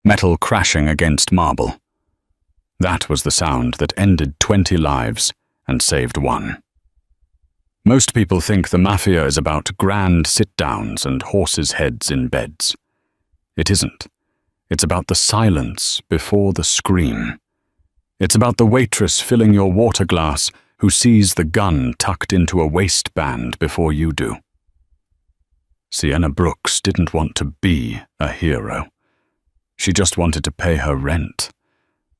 metal crashing against marble. That was the sound that ended 20 lives and saved one. Most people think the Mafia is about grand sit-downs and horses' heads in beds. It isn't. It's about the silence before the scream. It's about the waitress filling your water glass who sees the gun tucked into a waistband before you do. Sienna Brooks didn't want to be a hero. She just wanted to pay her rent.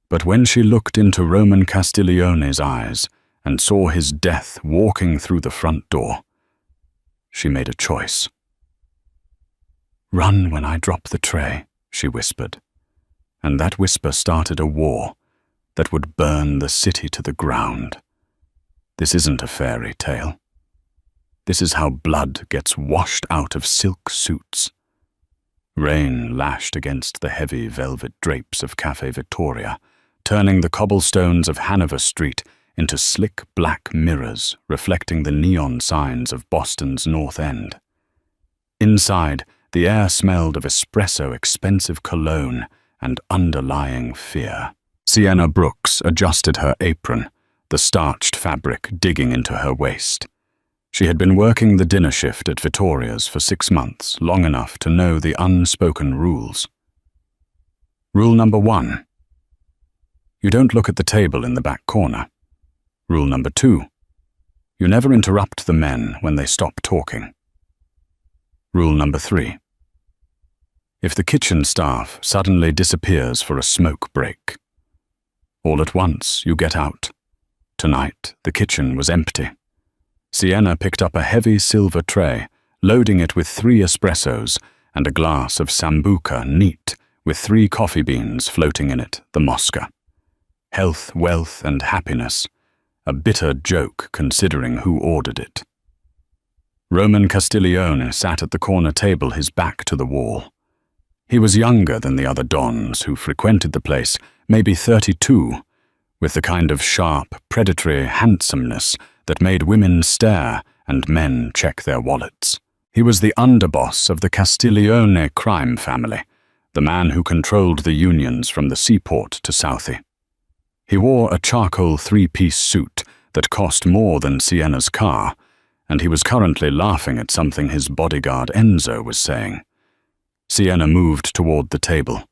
But when she looked into Roman Castiglione's eyes and saw his death walking through the front door, she made a choice. "Run when I drop the tray," she whispered, and that whisper started a war that would burn the city to the ground. This isn't a fairy tale. This is how blood gets washed out of silk suits. Rain lashed against the heavy velvet drapes of Café Victoria, turning the cobblestones of Hanover Street into slick black mirrors reflecting the neon signs of Boston's North End. Inside, the air smelled of espresso, expensive cologne, and underlying fear. Sienna Brooks adjusted her apron, the starched fabric digging into her waist. She had been working the dinner shift at Victoria's for 6 months, long enough to know the unspoken rules. Rule number 1. You don't look at the table in the back corner. Rule number 2. You never interrupt the men when they stop talking. Rule number 3. If the kitchen staff suddenly disappears for a smoke break, all at once you get out. Tonight, the kitchen was empty. Sienna picked up a heavy silver tray, loading it with 3 espressos and a glass of sambuca neat, with 3 coffee beans floating in it, the Mosca. Health, wealth, and happiness. A bitter joke considering who ordered it. Roman Castiglione sat at the corner table, his back to the wall. He was younger than the other dons who frequented the place, maybe 32, with the kind of sharp, predatory handsomeness that made women stare and men check their wallets. He was the underboss of the Castiglione crime family, the man who controlled the unions from the seaport to Southie. He wore a charcoal 3-piece suit that cost more than Sienna's car, and he was currently laughing at something his bodyguard Enzo was saying. Sienna moved toward the table.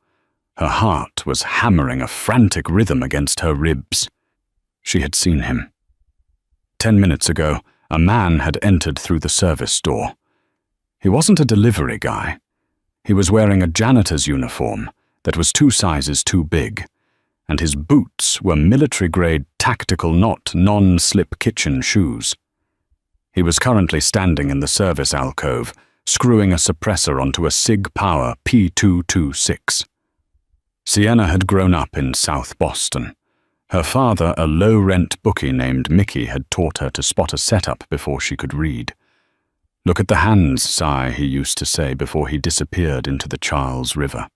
Her heart was hammering a frantic rhythm against her ribs. She had seen him. 10 minutes ago, a man had entered through the service door. He wasn't a delivery guy. He was wearing a janitor's uniform that was 2 sizes too big, and his boots were military-grade tactical non-slip kitchen shoes. He was currently standing in the service alcove, screwing a suppressor onto a Sig Power P226. Sienna had grown up in South Boston. Her father, a low-rent bookie named Mickey, had taught her to spot a setup before she could read. "Look at the hands, Si," he used to say before he disappeared into the Charles River.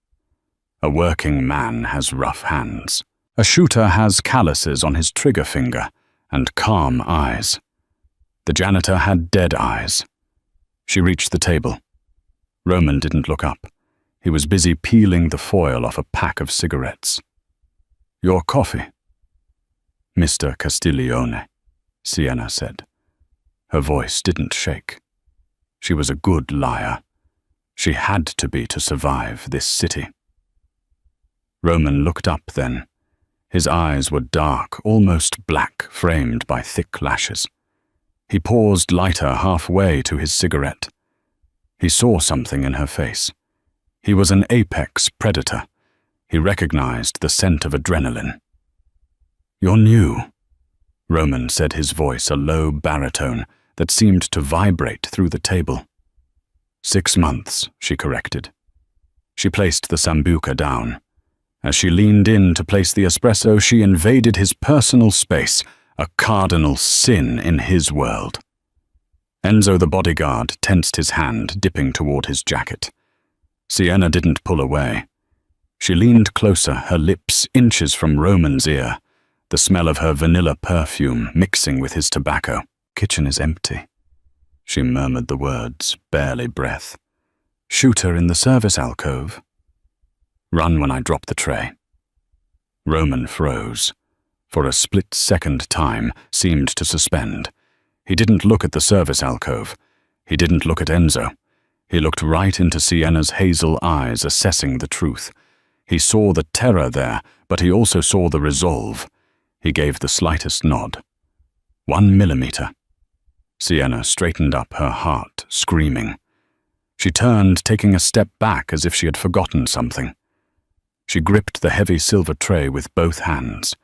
A working man has rough hands. A shooter has calluses on his trigger finger and calm eyes. The janitor had dead eyes. She reached the table. Roman didn't look up. He was busy peeling the foil off a pack of cigarettes. "Your coffee?" "Mr. Castiglione," Sienna said. Her voice didn't shake. She was a good liar. She had to be to survive this city. Roman looked up then. His eyes were dark, almost black, framed by thick lashes. He paused lighter halfway to his cigarette. He saw something in her face. He was an apex predator. He recognized the scent of adrenaline. "You're new," Roman said, his voice a low baritone that seemed to vibrate through the table. 6 months, she corrected. She placed the sambuca down. As she leaned in to place the espresso, she invaded his personal space, a cardinal sin in his world. Enzo the bodyguard tensed his hand, dipping toward his jacket. Sienna didn't pull away. She leaned closer, her lips inches from Roman's ear, the smell of her vanilla perfume mixing with his tobacco. "Kitchen is empty." She murmured the words, barely breath. "Shooter in the service alcove?" Run when I drop the tray. Roman froze. For a split-second time, seemed to suspend. He didn't look at the service alcove. He didn't look at Enzo. He looked right into Sienna's hazel eyes, assessing the truth. He saw the terror there, but he also saw the resolve. He gave the slightest nod. 1 millimeter. Sienna straightened up, her heart screaming. She turned, taking a step back as if she had forgotten something. She gripped the heavy silver tray with both hands.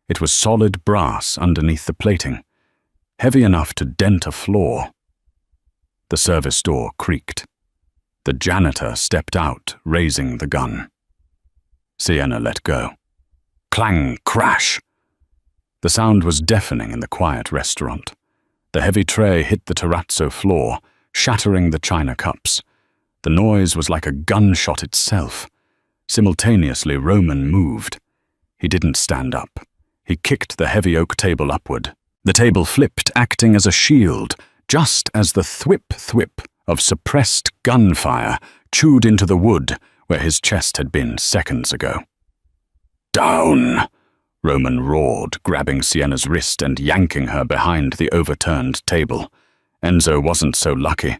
It was solid brass underneath the plating, heavy enough to dent a floor. The service door creaked. The janitor stepped out, raising the gun. Sienna let go. Clang, crash! The sound was deafening in the quiet restaurant. The heavy tray hit the terrazzo floor, shattering the china cups. The noise was like a gunshot itself. Simultaneously, Roman moved. He didn't stand up. He kicked the heavy oak table upward. The table flipped, acting as a shield, just as the thwip-thwip of suppressed gunfire chewed into the wood where his chest had been seconds ago. Down! Roman roared, grabbing Sienna's wrist and yanking her behind the overturned table. Enzo wasn't so lucky.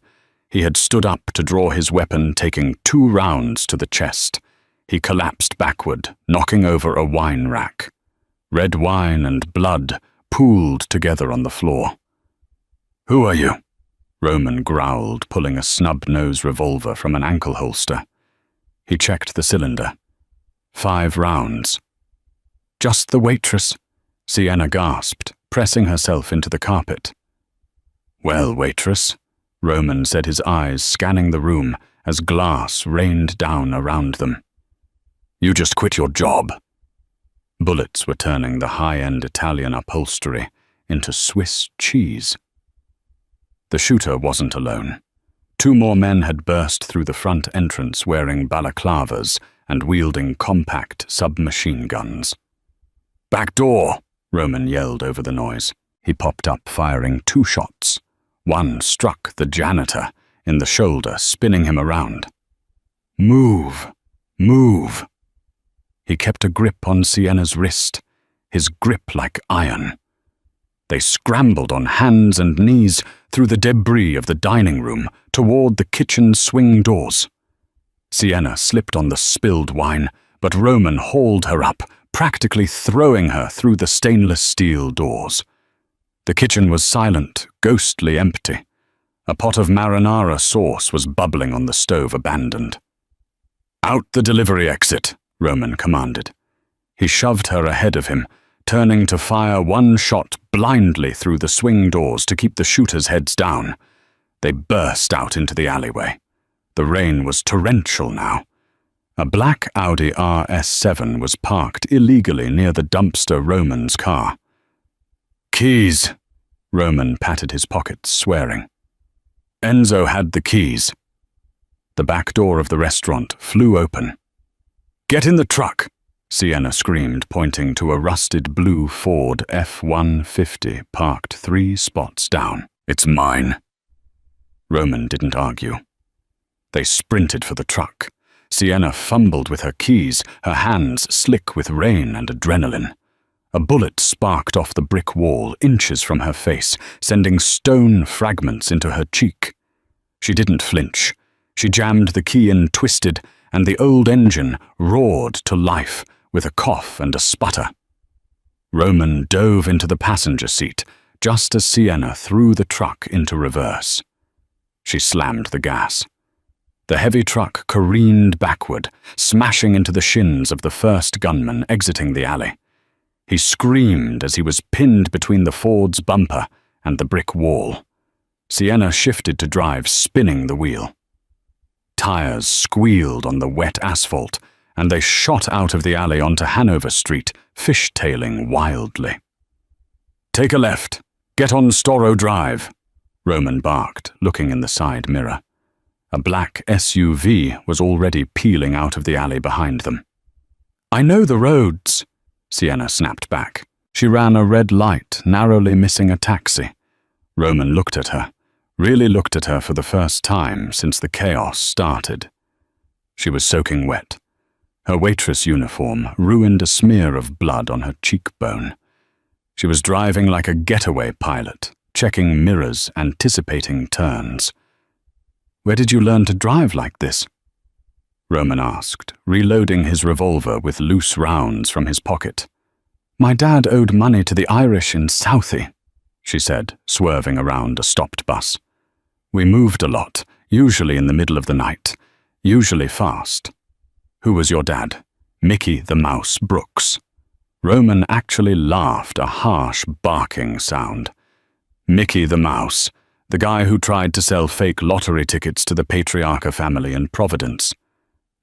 He had stood up to draw his weapon, taking 2 rounds to the chest. He collapsed backward, knocking over a wine rack. Red wine and blood pooled together on the floor. "Who are you?" Roman growled, pulling a snub-nose revolver from an ankle holster. He checked the cylinder. 5 rounds. "Just the waitress," Sienna gasped, pressing herself into the carpet. "Well, waitress," Roman said, his eyes scanning the room as glass rained down around them. "You just quit your job." Bullets were turning the high-end Italian upholstery into Swiss cheese. The shooter wasn't alone. 2 more men had burst through the front entrance wearing balaclavas and wielding compact submachine guns. "Back door!" Roman yelled over the noise. He popped up, firing 2 shots. One struck the janitor in the shoulder, spinning him around. "Move! Move!" He kept a grip on Sienna's wrist, his grip like iron. They scrambled on hands and knees through the debris of the dining room toward the kitchen swing doors. Sienna slipped on the spilled wine, but Roman hauled her up, practically throwing her through the stainless steel doors. The kitchen was silent, ghostly empty. A pot of marinara sauce was bubbling on the stove, abandoned. "Out the delivery exit," Roman commanded. He shoved her ahead of him, turning to fire 1 shot blindly through the swing doors to keep the shooters' heads down. They burst out into the alleyway. The rain was torrential now. A black Audi RS7 was parked illegally near the dumpster Roman's car. "Keys!" Roman patted his pockets, swearing. Enzo had the keys. The back door of the restaurant flew open. "Get in the truck!" Sienna screamed, pointing to a rusted blue Ford F-150 parked 3 spots down. "It's mine." Roman didn't argue. They sprinted for the truck. Sienna fumbled with her keys, her hands slick with rain and adrenaline. A bullet sparked off the brick wall, inches from her face, sending stone fragments into her cheek. She didn't flinch. She jammed the key in, twisted, and the old engine roared to life with a cough and a sputter. Roman dove into the passenger seat, just as Sienna threw the truck into reverse. She slammed the gas. The heavy truck careened backward, smashing into the shins of the first gunman exiting the alley. He screamed as he was pinned between the Ford's bumper and the brick wall. Sienna shifted to drive, spinning the wheel. Tires squealed on the wet asphalt, and they shot out of the alley onto Hanover Street, fishtailing wildly. "Take a left. Get on Storrow Drive," Roman barked, looking in the side mirror. A black SUV was already peeling out of the alley behind them. "I know the roads," Sienna snapped back. She ran a red light, narrowly missing a taxi. Roman looked at her, really looked at her for the first time since the chaos started. She was soaking wet. Her waitress uniform ruined a smear of blood on her cheekbone. She was driving like a getaway pilot, checking mirrors, anticipating turns. "Where did you learn to drive like this?" Roman asked, reloading his revolver with loose rounds from his pocket. "My dad owed money to the Irish in Southie," she said, swerving around a stopped bus. "We moved a lot, usually in the middle of the night, usually fast." "Who was your dad?" "Mickey the Mouse Brooks." Roman actually laughed, a harsh, barking sound. "Mickey the Mouse, the guy who tried to sell fake lottery tickets to the Patriarcha family in Providence."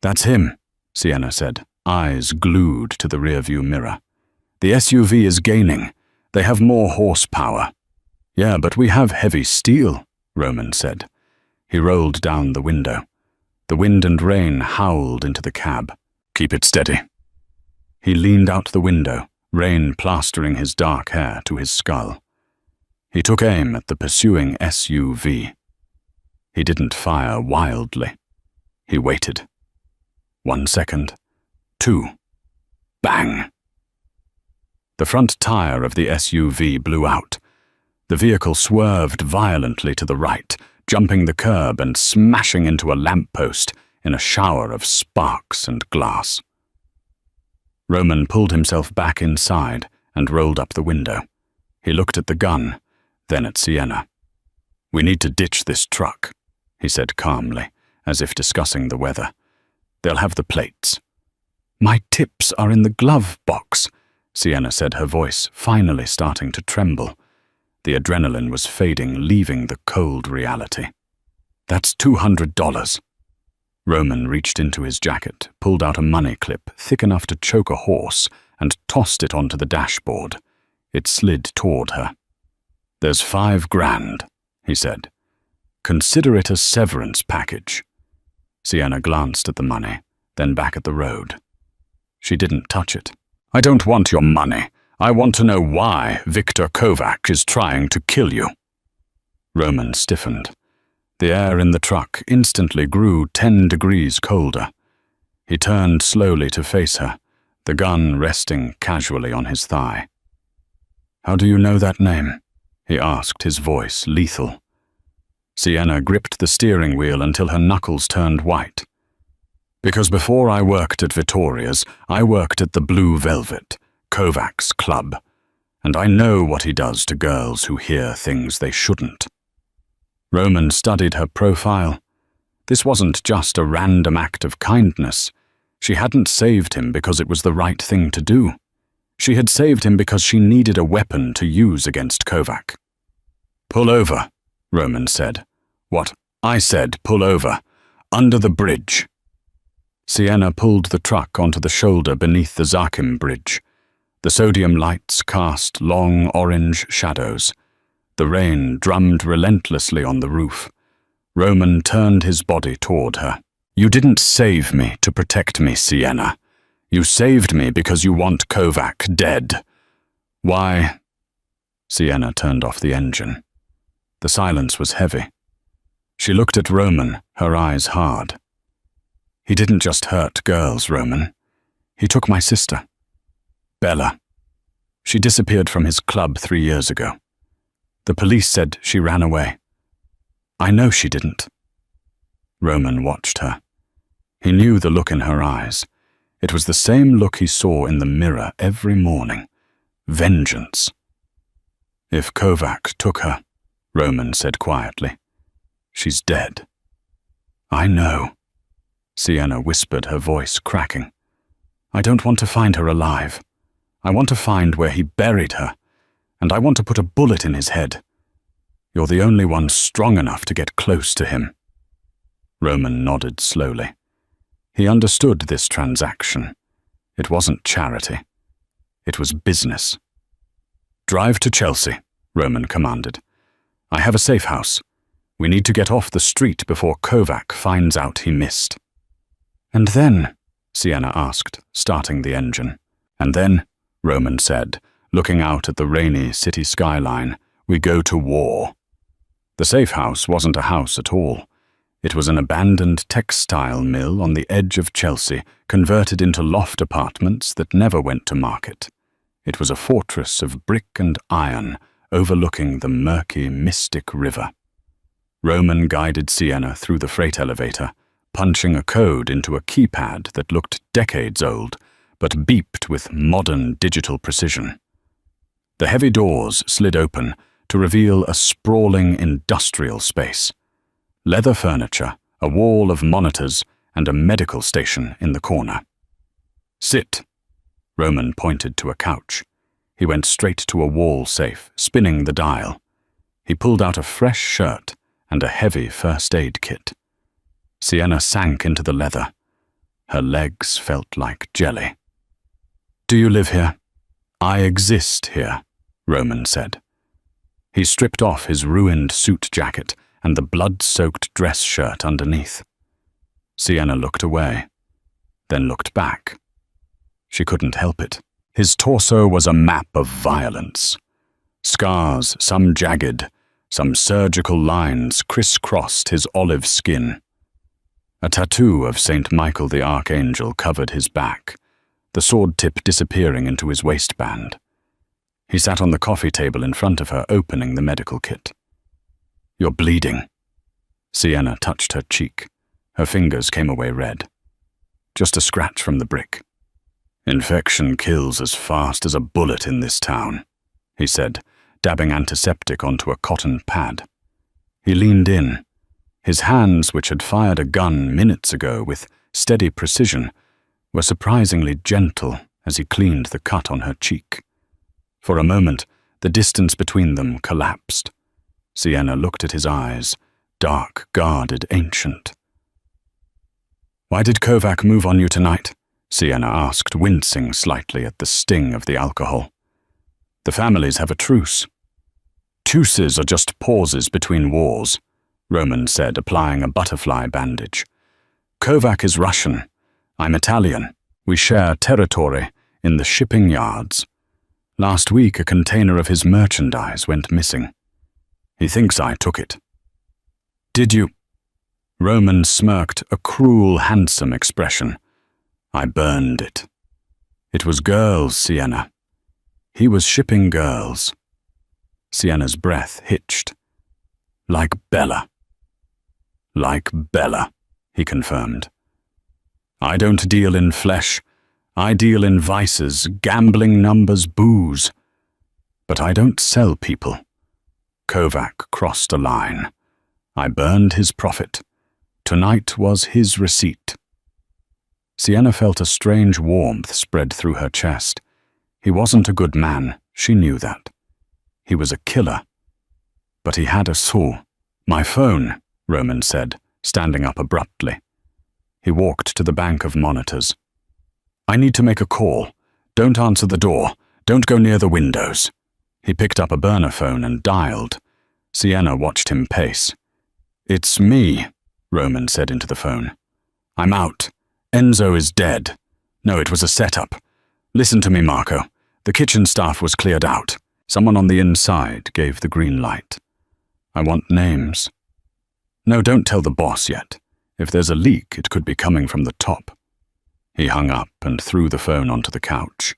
"That's him," Sienna said, eyes glued to the rearview mirror. "The SUV is gaining. They have more horsepower." "Yeah, but we have heavy steel," Roman said. He rolled down the window. The wind and rain howled into the cab. "Keep it steady." He leaned out the window, rain plastering his dark hair to his skull. He took aim at the pursuing SUV. He didn't fire wildly. He waited. 1 second. 2. Bang! The front tire of the SUV blew out. The vehicle swerved violently to the right, jumping the curb and smashing into a lamppost in a shower of sparks and glass. Roman pulled himself back inside and rolled up the window. He looked at the gun, then at Sienna. "We need to ditch this truck," he said calmly, as if discussing the weather. "They'll have the plates." "My tips are in the glove box," Sienna said, her voice finally starting to tremble. The adrenaline was fading, leaving the cold reality. "That's $200. Roman reached into his jacket, pulled out a money clip thick enough to choke a horse, and tossed it onto the dashboard. It slid toward her. "There's $5,000, he said. "Consider it a severance package." Sienna glanced at the money, then back at the road. She didn't touch it. "I don't want your money. I want to know why Viktor Kovac is trying to kill you." Roman stiffened. The air in the truck instantly grew 10 degrees colder. He turned slowly to face her, the gun resting casually on his thigh. "How do you know that name?" he asked, his voice lethal. Sienna gripped the steering wheel until her knuckles turned white. "Because before I worked at Vittoria's, I worked at the Blue Velvet, Kovac's club, and I know what he does to girls who hear things they shouldn't." Roman studied her profile. This wasn't just a random act of kindness. She hadn't saved him because it was the right thing to do. She had saved him because she needed a weapon to use against Kovac. "Pull over," Roman said. "What?" "I said pull over. Under the bridge." Sienna pulled the truck onto the shoulder beneath the Zakim Bridge. The sodium lights cast long orange shadows. The rain drummed relentlessly on the roof. Roman turned his body toward her. "You didn't save me to protect me, Sienna. You saved me because you want Kovac dead. Why?" Sienna turned off the engine. The silence was heavy. She looked at Roman, her eyes hard. "He didn't just hurt girls, Roman. He took my sister, Bella. She disappeared from his club 3 years ago. The police said she ran away. I know she didn't." Roman watched her. He knew the look in her eyes. It was the same look he saw in the mirror every morning. Vengeance. "If Kovac took her," Roman said quietly, "she's dead." "I know," Sienna whispered, her voice cracking. "I don't want to find her alive. I want to find where he buried her, and I want to put a bullet in his head. You're the only one strong enough to get close to him." Roman nodded slowly. He understood this transaction. It wasn't charity. It was business. "Drive to Chelsea," Roman commanded. "I have a safe house. We need to get off the street before Kovac finds out he missed." "And then?" Sienna asked, starting the engine. "And then," Roman said, looking out at the rainy city skyline, "we go to war." The safe house wasn't a house at all. It was an abandoned textile mill on the edge of Chelsea, converted into loft apartments that never went to market. It was a fortress of brick and iron overlooking the murky, mystic river. Roman guided Sienna through the freight elevator, punching a code into a keypad that looked decades old, but beeped with modern digital precision. The heavy doors slid open to reveal a sprawling industrial space. Leather furniture, a wall of monitors, and a medical station in the corner. "Sit." Roman pointed to a couch. He went straight to a wall safe, spinning the dial. He pulled out a fresh shirt and a heavy first aid kit. Sienna sank into the leather. Her legs felt like jelly. "Do you live here?" "I exist here," Roman said. He stripped off his ruined suit jacket and the blood-soaked dress shirt underneath. Sienna looked away, then looked back. She couldn't help it. His torso was a map of violence. Scars, some jagged, some surgical lines crisscrossed his olive skin. A tattoo of St. Michael the Archangel covered his back, the sword tip disappearing into his waistband. He sat on the coffee table in front of her, opening the medical kit. "You're bleeding." Sienna touched her cheek. Her fingers came away red. "Just a scratch from the brick." "Infection kills as fast as a bullet in this town," he said, dabbing antiseptic onto a cotton pad. He leaned in. His hands, which had fired a gun minutes ago with steady precision, were surprisingly gentle as he cleaned the cut on her cheek. For a moment, the distance between them collapsed. Sienna looked at his eyes, dark, guarded, ancient. "Why did Kovac move on you tonight?" Sienna asked, wincing slightly at the sting of the alcohol. "The families have a truce." "Truces are just pauses between wars," Roman said, applying a butterfly bandage. "Kovac is Russian. I'm Italian. We share territory in the shipping yards. Last week, a container of his merchandise went missing. He thinks I took it." "Did you?" Roman smirked a cruel, handsome expression. "I burned it. It was girls, Sienna. He was shipping girls." Sienna's breath hitched. "Like Bella." "Like Bella," he confirmed. "I don't deal in flesh. I deal in vices, gambling numbers, booze. But I don't sell people. Kovac crossed a line. I burned his profit. Tonight was his receipt." Sienna felt a strange warmth spread through her chest. He wasn't a good man, she knew that. He was a killer. But he had a soul. "My phone," Roman said, standing up abruptly. He walked to the bank of monitors. "I need to make a call. Don't answer the door. Don't go near the windows." He picked up a burner phone and dialed. Sienna watched him pace. "It's me," Roman said into the phone. "I'm out. Enzo is dead. No, it was a setup. Listen to me, Marco. The kitchen staff was cleared out. Someone on the inside gave the green light. I want names." "No, don't tell the boss yet. If there's a leak, it could be coming from the top." He hung up and threw the phone onto the couch.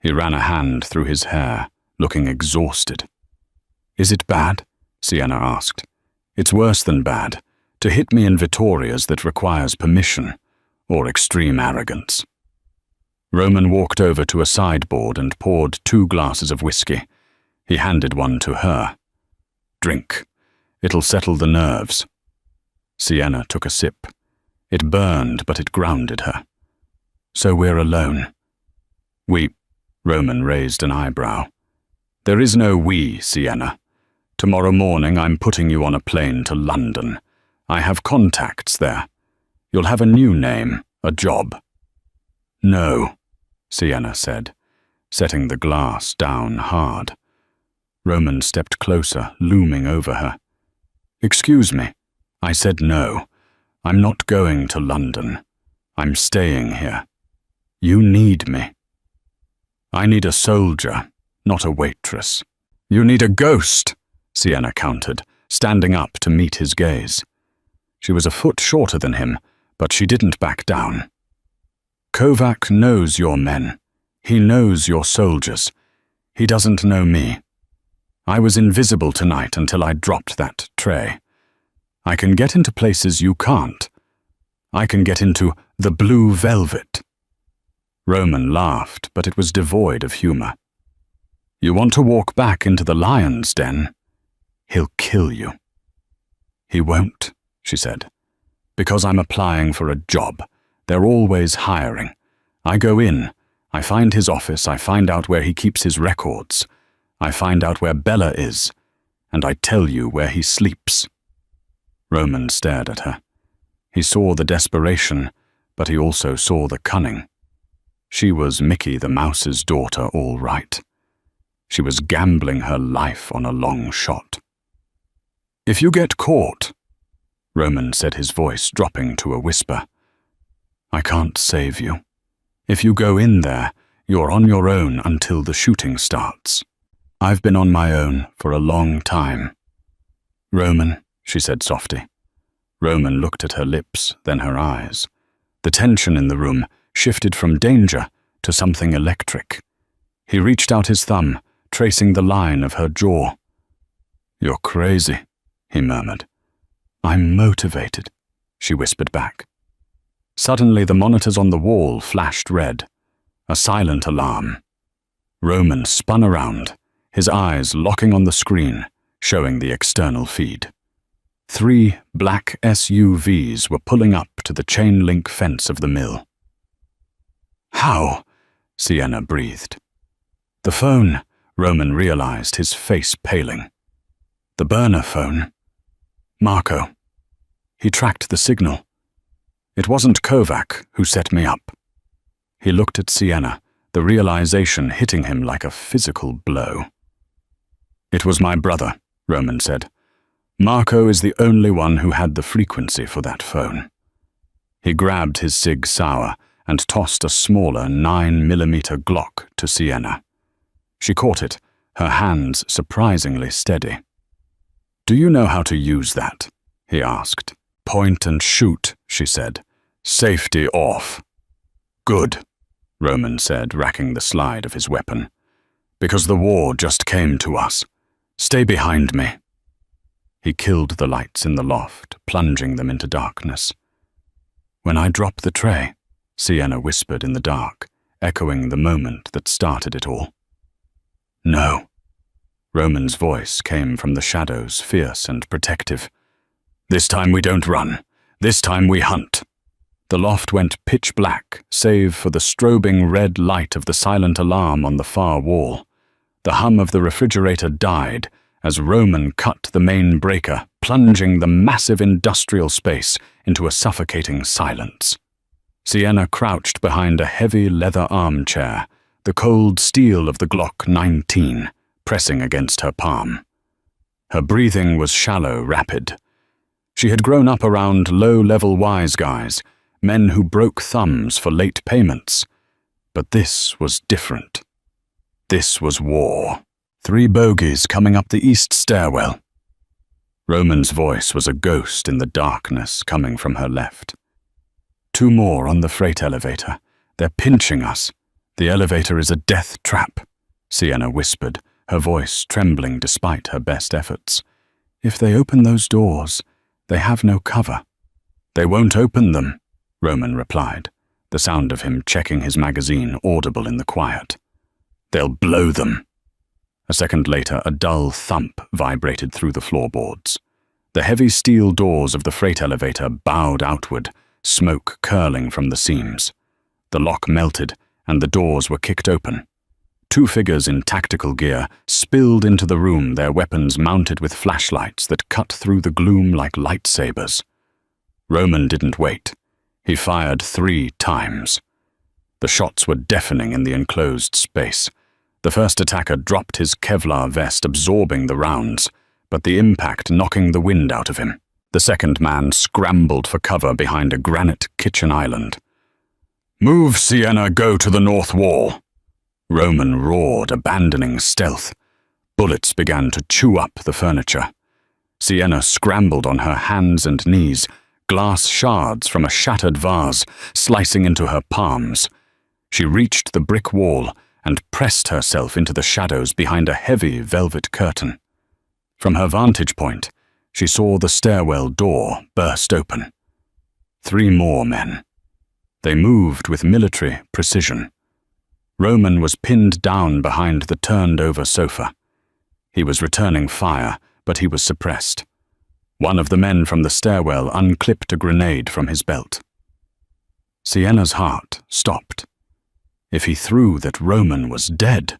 He ran a hand through his hair, looking exhausted. "Is it bad?" Sienna asked. "It's worse than bad. To hit me in Vittoria's that requires permission, or extreme arrogance." Roman walked over to a sideboard and poured 2 glasses of whiskey. He handed one to her. "Drink. It'll settle the nerves." Sienna took a sip. It burned, but it grounded her. "So we're alone." Roman raised an eyebrow. "There is no we, Sienna. Tomorrow morning I'm putting you on a plane to London. I have contacts there. You'll have a new name, a job." "No," Sienna said, setting the glass down hard. Roman stepped closer, looming over her. "Excuse me. I said no. I'm not going to London. I'm staying here. You need me." "I need a soldier, not a waitress." "You need a ghost," Sienna countered, standing up to meet his gaze. She was a foot shorter than him, but she didn't back down. Kovac knows your men. He knows your soldiers. He doesn't know me. I was invisible tonight until I dropped that tray. I can get into places you can't. I can get into the blue velvet." Roman laughed, but it was devoid of humor. "You want to walk back into the lion's den? He'll kill you." "He won't," she said, "because I'm applying for a job. They're always hiring. I go in, I find his office, I find out where he keeps his records. I find out where Bella is, and I tell you where he sleeps." Roman stared at her. He saw the desperation, but he also saw the cunning. She was Mickey the Mouse's daughter, all right. She was gambling her life on a long shot. "If you get caught," Roman said, his voice dropping to a whisper, "I can't save you. If you go in there, you're on your own until the shooting starts. I've been on my own for a long time." "Roman," she said softly. Roman looked at her lips, then her eyes. The tension in the room shifted from danger to something electric. He reached out his thumb, tracing the line of her jaw. "You're crazy," he murmured. "I'm motivated," she whispered back. Suddenly the monitors on the wall flashed red. A silent alarm. Roman spun around, his eyes locking on the screen, showing the external feed. 3 black SUVs were pulling up to the chain-link fence of the mill. "How?" Sienna breathed. "The phone," Roman realized, his face paling. "The burner phone. Marco. He tracked the signal. It wasn't Kovac who set me up." He looked at Sienna, the realization hitting him like a physical blow. "It was my brother," Roman said. "Marco is the only one who had the frequency for that phone." He grabbed his Sig Sauer and tossed a smaller 9mm Glock to Sienna. She caught it, her hands surprisingly steady. "Do you know how to use that?" he asked. "Point and shoot," she said. "Safety off." "Good," Roman said, racking the slide of his weapon. "Because the war just came to us. Stay behind me." He killed the lights in the loft, plunging them into darkness. "When I drop the tray," Sienna whispered in the dark, echoing the moment that started it all. "No." Roman's voice came from the shadows, fierce and protective. "This time we don't run. This time we hunt." The loft went pitch black, save for the strobing red light of the silent alarm on the far wall. The hum of the refrigerator died as Roman cut the main breaker, plunging the massive industrial space into a suffocating silence. Sienna crouched behind a heavy leather armchair, the cold steel of the Glock 19 pressing against her palm. Her breathing was shallow, rapid. She had grown up around low-level wise guys, men who broke thumbs for late payments. But this was different. This was war. 3 bogies coming up the east stairwell. Roman's voice was a ghost in the darkness coming from her left. 2 more on the freight elevator. They're pinching us. The elevator is a death trap, Sienna whispered, her voice trembling despite her best efforts. If they open those doors, they have no cover. They won't open them, Roman replied, the sound of him checking his magazine audible in the quiet. They'll blow them. A second later, a dull thump vibrated through the floorboards. The heavy steel doors of the freight elevator bowed outward, smoke curling from the seams. The lock melted, and the doors were kicked open. 2 figures in tactical gear spilled into the room, their weapons mounted with flashlights that cut through the gloom like lightsabers. Roman didn't wait. He fired 3 times. The shots were deafening in the enclosed space. The first attacker dropped his Kevlar vest, absorbing the rounds, but the impact knocking the wind out of him. The second man scrambled for cover behind a granite kitchen island. "Move, Sienna, go to the north wall." Roman roared, abandoning stealth. Bullets began to chew up the furniture. Sienna scrambled on her hands and knees, glass shards from a shattered vase slicing into her palms. She reached the brick wall and pressed herself into the shadows behind a heavy velvet curtain. From her vantage point, she saw the stairwell door burst open. 3 more men. They moved with military precision. Roman was pinned down behind the turned-over sofa. He was returning fire, but he was suppressed. One of the men from the stairwell unclipped a grenade from his belt. Sienna's heart stopped. If he threw that, Roman was dead.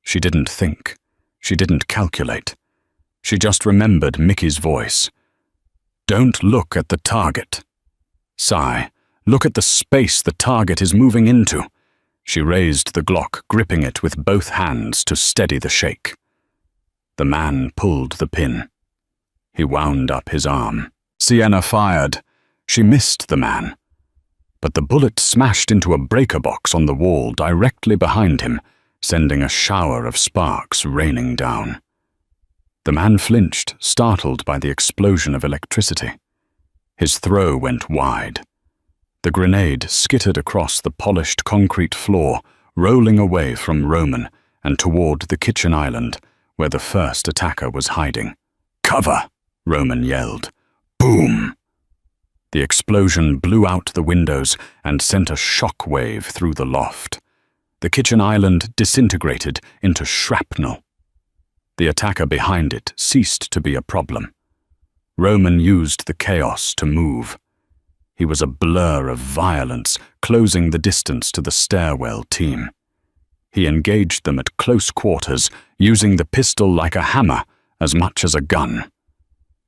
She didn't think. She didn't calculate. She just remembered Mickey's voice. "Don't look at the target. Sigh, look at the space the target is moving into." She raised the Glock, gripping it with both hands to steady the shake. The man pulled the pin. He wound up his arm. Sienna fired. She missed the man. But the bullet smashed into a breaker box on the wall directly behind him, sending a shower of sparks raining down. The man flinched, startled by the explosion of electricity. His throw went wide. The grenade skittered across the polished concrete floor, rolling away from Roman and toward the kitchen island, where the first attacker was hiding. "Cover!" Roman yelled. Boom! The explosion blew out the windows and sent a shock wave through the loft. The kitchen island disintegrated into shrapnel. The attacker behind it ceased to be a problem. Roman used the chaos to move. He was a blur of violence, closing the distance to the stairwell team. He engaged them at close quarters, using the pistol like a hammer as much as a gun.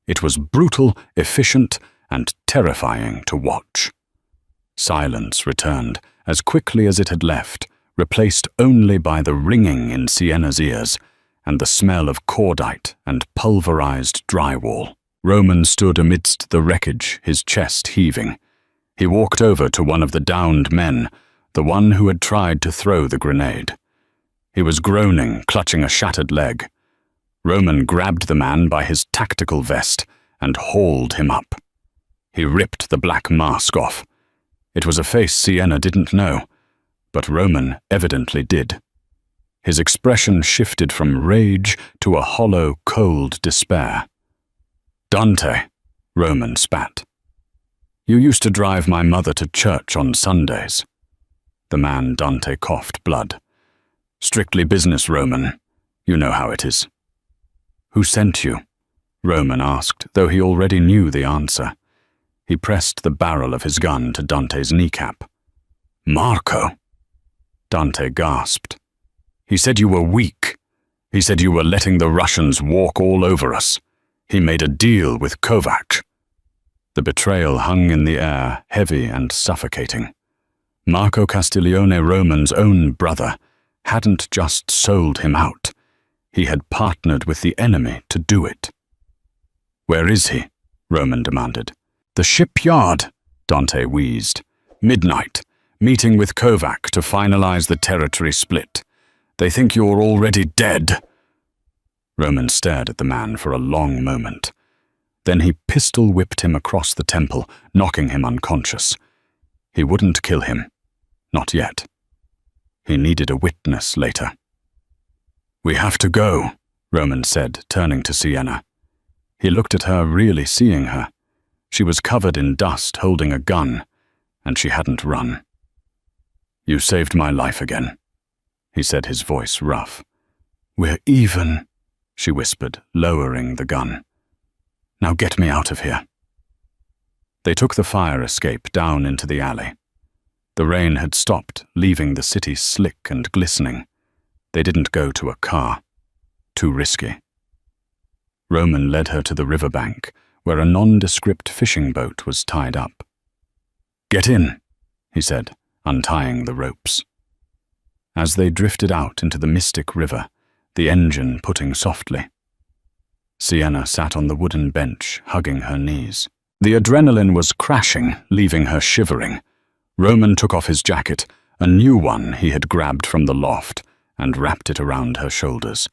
It was brutal, efficient, and terrifying to watch. Silence returned as quickly as it had left, replaced only by the ringing in Sienna's ears and the smell of cordite and pulverized drywall. Roman stood amidst the wreckage, his chest heaving. He walked over to one of the downed men, the one who had tried to throw the grenade. He was groaning, clutching a shattered leg. Roman grabbed the man by his tactical vest and hauled him up. He ripped the black mask off. It was a face Sienna didn't know, but Roman evidently did. His expression shifted from rage to a hollow, cold despair. "Dante," Roman spat. "You used to drive my mother to church on Sundays." The man Dante coughed blood. "Strictly business, Roman. You know how it is." "Who sent you?" Roman asked, though he already knew the answer. He pressed the barrel of his gun to Dante's kneecap. "Marco." Dante gasped. "He said you were weak. He said you were letting the Russians walk all over us. He made a deal with Kovac." The betrayal hung in the air, heavy and suffocating. Marco Castiglione, Roman's own brother, hadn't just sold him out. He had partnered with the enemy to do it. "Where is he?" Roman demanded. "The shipyard," Dante wheezed. "Midnight, meeting with Kovac to finalize the territory split. They think you're already dead." Roman stared at the man for a long moment. Then he pistol-whipped him across the temple, knocking him unconscious. He wouldn't kill him. Not yet. He needed a witness later. "We have to go," Roman said, turning to Sienna. He looked at her, really seeing her. She was covered in dust, holding a gun, and she hadn't run. "You saved my life again," he said, his voice rough. "We're even," she whispered, lowering the gun. "Now get me out of here." They took the fire escape down into the alley. The rain had stopped, leaving the city slick and glistening. They didn't go to a car. Too risky. Roman led her to the riverbank, where a nondescript fishing boat was tied up. "Get in," he said, untying the ropes. As they drifted out into the mystic river, the engine putting softly. Sienna sat on the wooden bench, hugging her knees. The adrenaline was crashing, leaving her shivering. Roman took off his jacket, a new one he had grabbed from the loft, and wrapped it around her shoulders.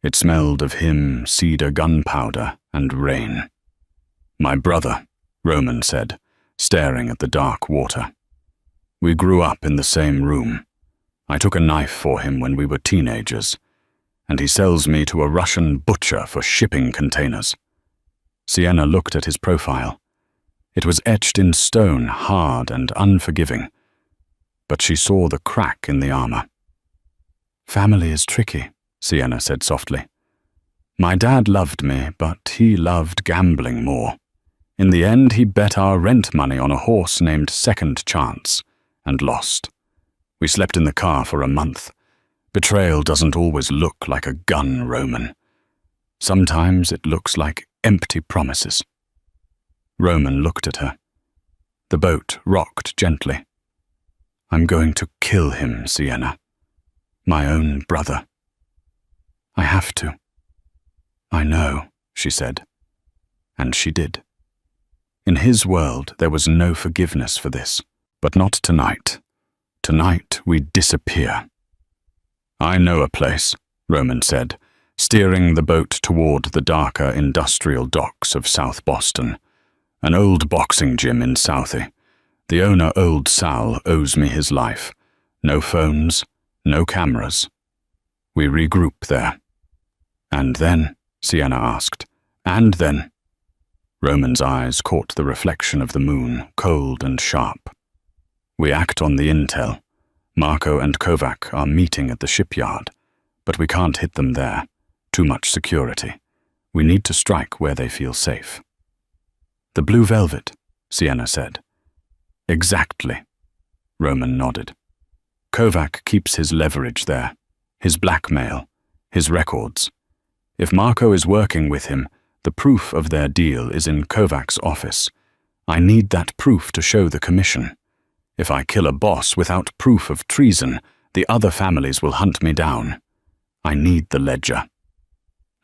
It smelled of him, cedar gunpowder, and rain. "My brother," Roman said, staring at the dark water. We grew up in the same room. I took a knife for him when we were teenagers, and he sells me to a Russian butcher for shipping containers. Sienna looked at his profile. It was etched in stone, hard and unforgiving, but she saw the crack in the armor. Family is tricky, Sienna said softly. My dad loved me, but he loved gambling more. In the end, he bet our rent money on a horse named Second Chance, and lost. We slept in the car for a month. Betrayal doesn't always look like a gun, Roman. Sometimes it looks like empty promises. Roman looked at her. The boat rocked gently. I'm going to kill him, Sienna. My own brother. I have to. I know, she said. And she did. In his world, there was no forgiveness for this. But not tonight. Tonight, we disappear. I know a place, Roman said, steering the boat toward the darker industrial docks of South Boston. An old boxing gym in Southie. The owner, Old Sal, owes me his life. No phones, no cameras. We regroup there. And then, Sienna asked, and then? Roman's eyes caught the reflection of the moon, cold and sharp. We act on the intel. Marco and Kovac are meeting at the shipyard, but we can't hit them there. Too much security. We need to strike where they feel safe. The Blue Velvet, Sienna said. Exactly. Roman nodded. Kovac keeps his leverage there, his blackmail, his records. If Marco is working with him, the proof of their deal is in Kovac's office. I need that proof to show the commission. If I kill a boss without proof of treason, the other families will hunt me down. I need the ledger.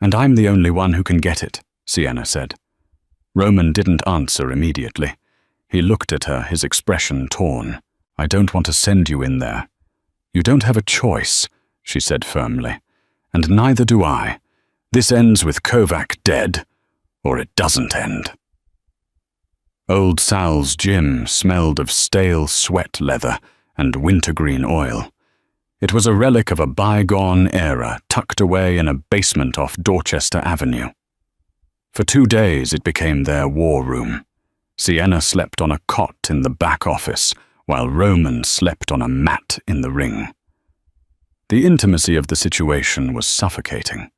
And I'm the only one who can get it, Sienna said. Roman didn't answer immediately. He looked at her, his expression torn. I don't want to send you in there. You don't have a choice, she said firmly. And neither do I. This ends with Kovac dead, or it doesn't end. Old Sal's gym smelled of stale sweat leather and wintergreen oil. It was a relic of a bygone era tucked away in a basement off Dorchester Avenue. For 2 days it became their war room. Sienna slept on a cot in the back office, while Roman slept on a mat in the ring. The intimacy of the situation was suffocating.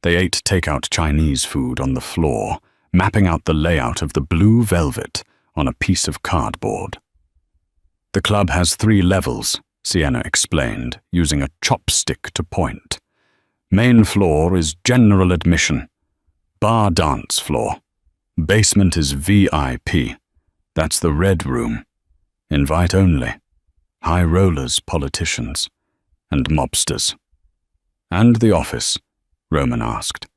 They ate takeout Chinese food on the floor, mapping out the layout of the Blue Velvet on a piece of cardboard. The club has 3 levels, Sienna explained, using a chopstick to point. Main floor is general admission. Bar dance floor. Basement is VIP. That's the red room. Invite only. High rollers, politicians, and mobsters. And the office, Roman asked.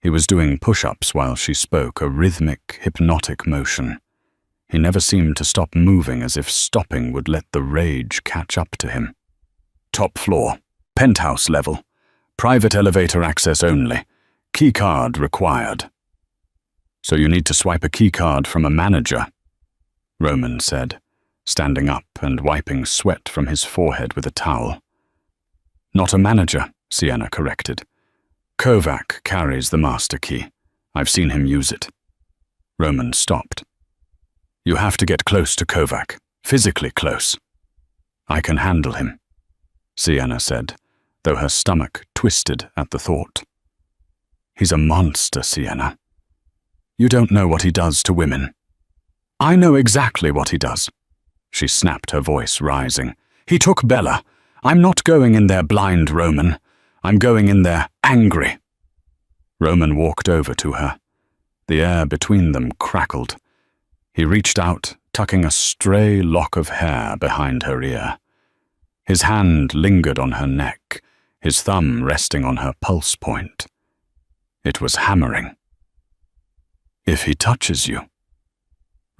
He was doing push-ups while she spoke, a rhythmic, hypnotic motion. He never seemed to stop moving, as if stopping would let the rage catch up to him. Top floor, penthouse level, private elevator access only, key card required. So you need to swipe a key card from a manager, Roman said, standing up and wiping sweat from his forehead with a towel. Not a manager, Sienna corrected. Kovac carries the master key. I've seen him use it. Roman stopped. You have to get close to Kovac, physically close. I can handle him, Sienna said, though her stomach twisted at the thought. He's a monster, Sienna. You don't know what he does to women. I know exactly what he does, she snapped, her voice rising. He took Bella. I'm not going in there blind, Roman. I'm going in there angry. Roman walked over to her. The air between them crackled. He reached out, tucking a stray lock of hair behind her ear. His hand lingered on her neck, his thumb resting on her pulse point. It was hammering. If he touches you,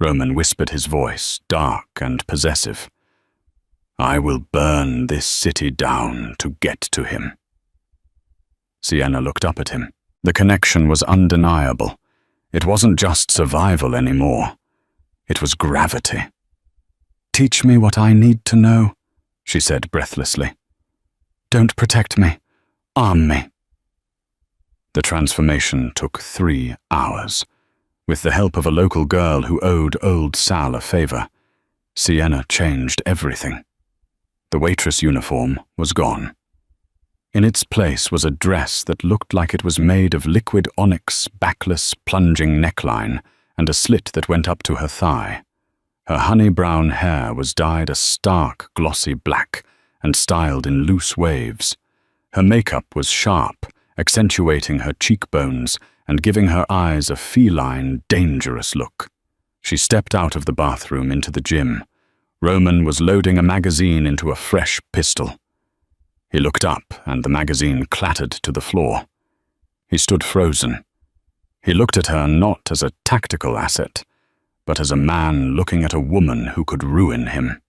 Roman whispered, his voice dark and possessive, I will burn this city down to get to him. Sienna looked up at him. The connection was undeniable. It wasn't just survival anymore. It was gravity. "Teach me what I need to know," she said breathlessly. "Don't protect me. Arm me." The transformation took 3 hours. With the help of a local girl who owed old Sal a favor, Sienna changed everything. The waitress uniform was gone. In its place was a dress that looked like it was made of liquid onyx, backless, plunging neckline, and a slit that went up to her thigh. Her honey-brown hair was dyed a stark, glossy black and styled in loose waves. Her makeup was sharp, accentuating her cheekbones and giving her eyes a feline, dangerous look. She stepped out of the bathroom into the gym. Roman was loading a magazine into a fresh pistol. He looked up, and the magazine clattered to the floor. He stood frozen. He looked at her not as a tactical asset, but as a man looking at a woman who could ruin him.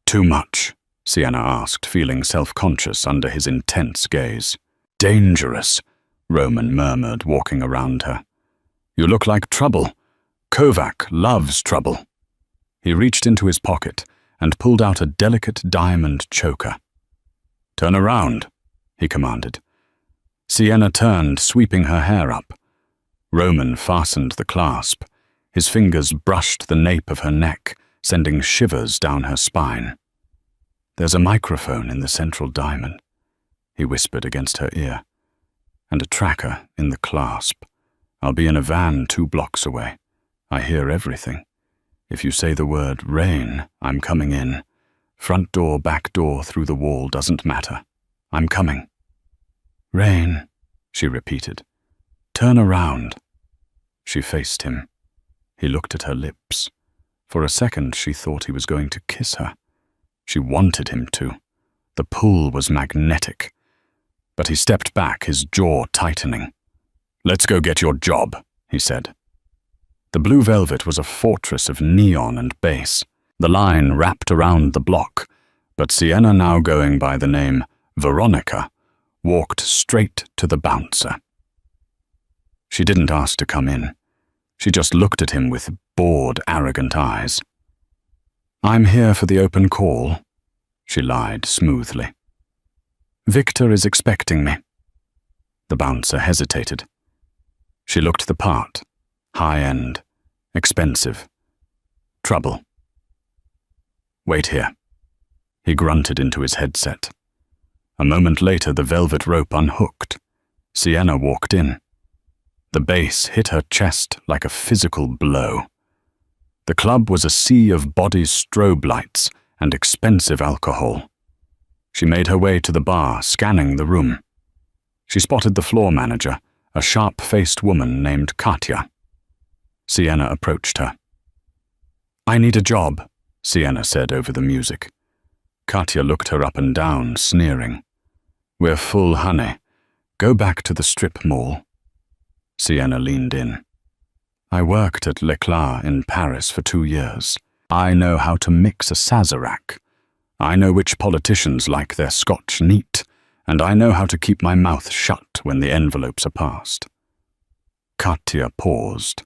"Too much?" Sienna asked, feeling self-conscious under his intense gaze. "Dangerous," Roman murmured, walking around her. "You look like trouble. Kovac loves trouble." He reached into his pocket and pulled out a delicate diamond choker. "Turn around," he commanded. Sienna turned, sweeping her hair up. Roman fastened the clasp. His fingers brushed the nape of her neck, sending shivers down her spine. "There's a microphone in the central diamond," he whispered against her ear, "and a tracker in the clasp. I'll be in a van 2 blocks away. I hear everything. If you say the word rain, I'm coming in. Front door, back door, through the wall, doesn't matter. I'm coming." "Rain," she repeated. "Turn around." She faced him. He looked at her lips. For a second she thought he was going to kiss her. She wanted him to. The pull was magnetic. But he stepped back, his jaw tightening. "Let's go get your job," he said. The blue velvet was a fortress of neon and bass. The line wrapped around the block, but Sienna, now going by the name Veronica, walked straight to the bouncer. She didn't ask to come in. She just looked at him with bored, arrogant eyes. "I'm here for the open call," she lied smoothly. "Victor is expecting me." The bouncer hesitated. She looked the part. High-end, expensive, trouble. "Wait here." He grunted into his headset. A moment later, the velvet rope unhooked. Sienna walked in. The bass hit her chest like a physical blow. The club was a sea of body strobe lights and expensive alcohol. She made her way to the bar, scanning the room. She spotted the floor manager, a sharp-faced woman named Katya. Sienna approached her. "I need a job," Sienna said over the music. Katya looked her up and down, sneering. "We're full, honey. Go back to the strip mall." Sienna leaned in. "I worked at Leclerc in Paris for 2 years. I know how to mix a Sazerac. I know which politicians like their scotch neat, and I know how to keep my mouth shut when the envelopes are passed." Katya paused.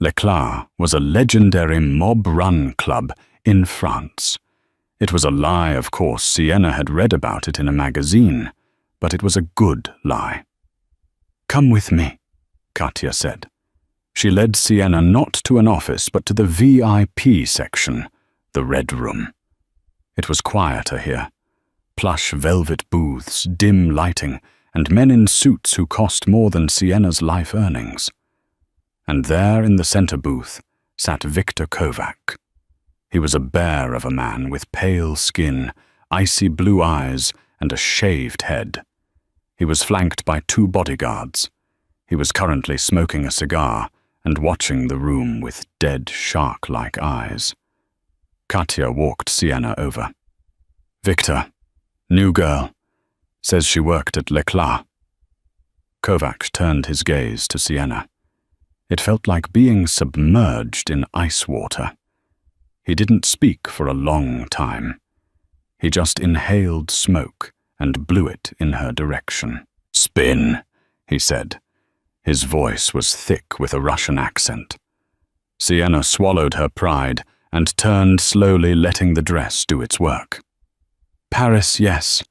Leclerc was a legendary mob-run club in France. It was a lie, of course. Sienna had read about it in a magazine, but it was a good lie. "Come with me," Katya said. She led Sienna not to an office, but to the VIP section, the Red Room. It was quieter here. Plush velvet booths, dim lighting, and men in suits who cost more than Sienna's life earnings. And there in the center booth sat Victor Kovac. He was a bear of a man with pale skin, icy blue eyes, and a shaved head. He was flanked by 2 bodyguards. He was currently smoking a cigar and watching the room with dead shark-like eyes. Katya walked Sienna over. "Victor, new girl, says she worked at Leclerc." Kovac turned his gaze to Sienna. It felt like being submerged in ice water. He didn't speak for a long time. He just inhaled smoke and blew it in her direction. "Spin," he said. His voice was thick with a Russian accent. Sienna swallowed her pride and turned slowly, letting the dress do its work. "Paris, yes,"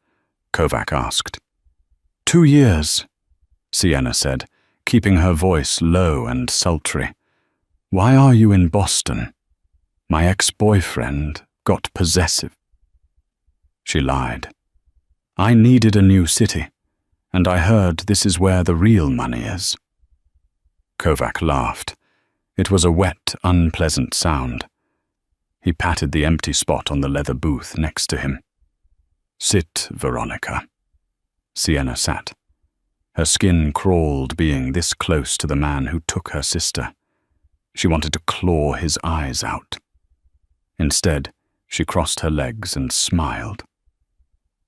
Kovac asked. "2 years," Sienna said, keeping her voice low and sultry. "Why are you in Boston? My ex-boyfriend got possessive." She lied. "I needed a new city, and I heard this is where the real money is." Kovac laughed. It was a wet, unpleasant sound. He patted the empty spot on the leather booth next to him. "Sit, Veronica." Sienna sat. Her skin crawled being this close to the man who took her sister. She wanted to claw his eyes out. Instead, she crossed her legs and smiled.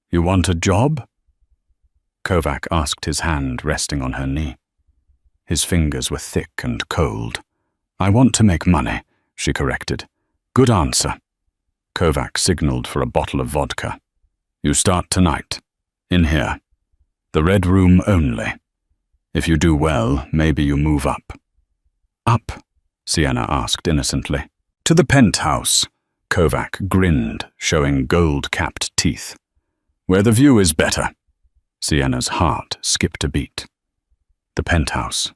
"You want a job?" Kovac asked, his hand resting on her knee. His fingers were thick and cold. "I want to make money," she corrected. "Good answer." Kovac signaled for a bottle of vodka. "You start tonight. In here. The red room only. If you do well, maybe you move up." "Up?" Sienna asked innocently. "To the penthouse." Kovac grinned, showing gold-capped teeth. "Where the view is better." Sienna's heart skipped a beat. The penthouse.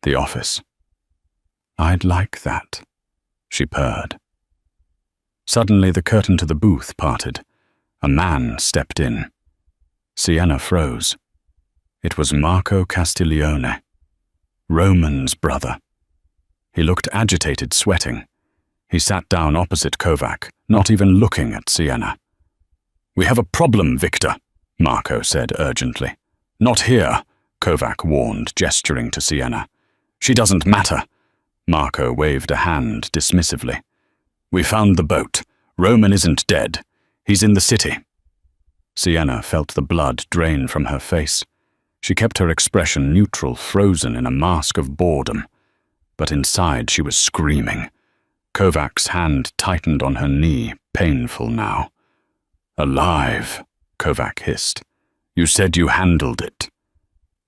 The office. "I'd like that," she purred. Suddenly the curtain to the booth parted. A man stepped in. Sienna froze. It was Marco Castiglione, Roman's brother. He looked agitated, sweating. He sat down opposite Kovac, not even looking at Sienna. "We have a problem, Victor," Marco said urgently. "Not here," Kovac warned, gesturing to Sienna. "She doesn't matter." Marco waved a hand dismissively. "We found the boat. Roman isn't dead. He's in the city." Sienna felt the blood drain from her face. She kept her expression neutral, frozen in a mask of boredom. But inside she was screaming. Kovac's hand tightened on her knee, painful now. "Alive," Kovac hissed. "You said you handled it."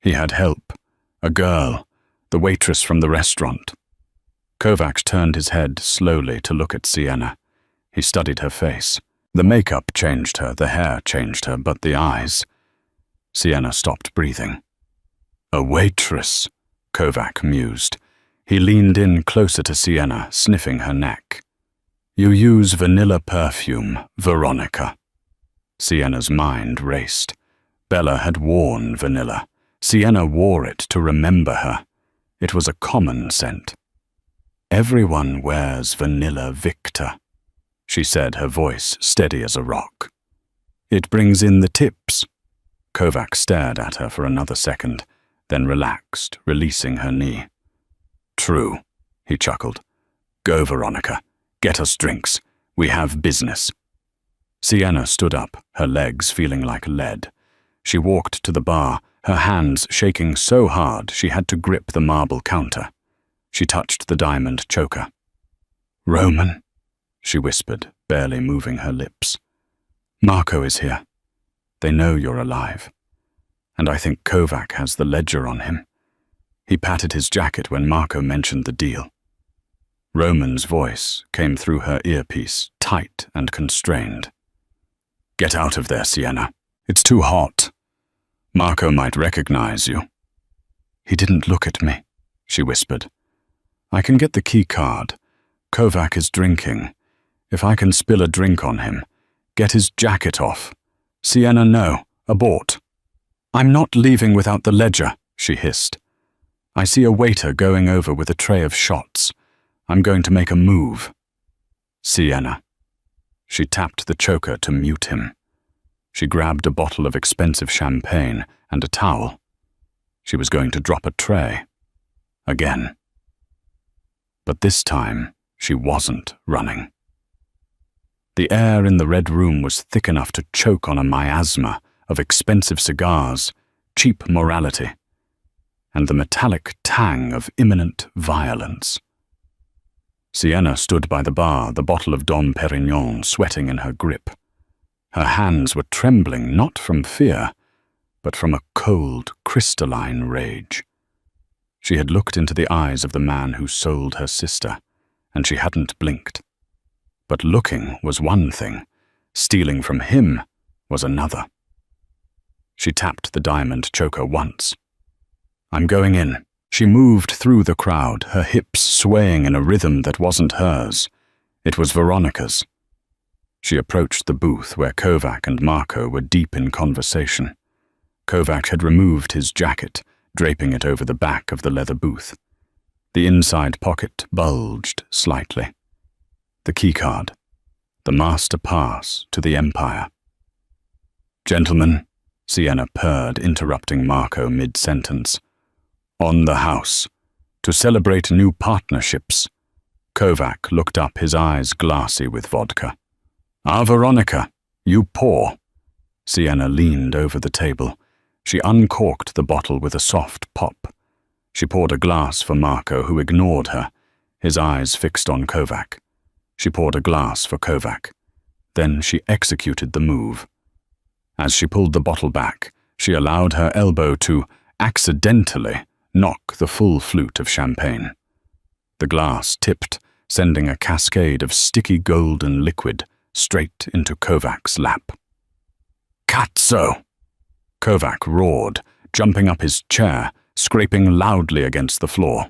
He had help. A girl, the waitress from the restaurant. Kovac turned his head slowly to look at Sienna. He studied her face. The makeup changed her, the hair changed her, but the eyes. Sienna stopped breathing. "A waitress," Kovac mused. He leaned in closer to Sienna, sniffing her neck. "You use vanilla perfume, Veronica." Sienna's mind raced. Bella had worn vanilla. Sienna wore it to remember her. It was a common scent. "Everyone wears vanilla, Victor," she said, her voice steady as a rock. "It brings in the tips." Kovac stared at her for another second, then relaxed, releasing her knee. "True," he chuckled. "Go, Veronica. Get us drinks. We have business." Sienna stood up, her legs feeling like lead. She walked to the bar, her hands shaking so hard she had to grip the marble counter. She touched the diamond choker. "Roman," she whispered, barely moving her lips. "Marco is here. They know you're alive. And I think Kovac has the ledger on him. He patted his jacket when Marco mentioned the deal." Roman's voice came through her earpiece, tight and constrained. "Get out of there, Sienna. It's too hot. Marco might recognize you." "He didn't look at me," she whispered. "I can get the key card. Kovac is drinking. If I can spill a drink on him, get his jacket off. Sienna, no. Abort." "I'm not leaving without the ledger," she hissed. "I see a waiter going over with a tray of shots. I'm going to make a move." "Sienna." She tapped the choker to mute him. She grabbed a bottle of expensive champagne and a towel. She was going to drop a tray. Again. But this time, she wasn't running. The air in the red room was thick enough to choke on a miasma of expensive cigars, cheap morality, and the metallic tang of imminent violence. Sienna stood by the bar, the bottle of Dom Perignon sweating in her grip. Her hands were trembling not from fear, but from a cold, crystalline rage. She had looked into the eyes of the man who sold her sister, and she hadn't blinked. But looking was one thing, stealing from him was another. She tapped the diamond choker once. "I'm going in." She moved through the crowd, her hips swaying in a rhythm that wasn't hers. It was Veronica's. She approached the booth where Kovac and Marco were deep in conversation. Kovac had removed his jacket, draping it over the back of the leather booth. The inside pocket bulged slightly. The keycard. The master pass to the Empire. "Gentlemen," Sienna purred, interrupting Marco mid-sentence. "On the house. To celebrate new partnerships." Kovac looked up, his eyes glassy with vodka. "Ah, Veronica, you pour." Sienna leaned over the table. She uncorked the bottle with a soft pop. She poured a glass for Marco, who ignored her, his eyes fixed on Kovac. She poured a glass for Kovac. Then she executed the move. As she pulled the bottle back, she allowed her elbow to, accidentally, knock the full flute of champagne. The glass tipped, sending a cascade of sticky golden liquid straight into Kovac's lap. "Cazzo!" Kovac roared, jumping up his chair, scraping loudly against the floor.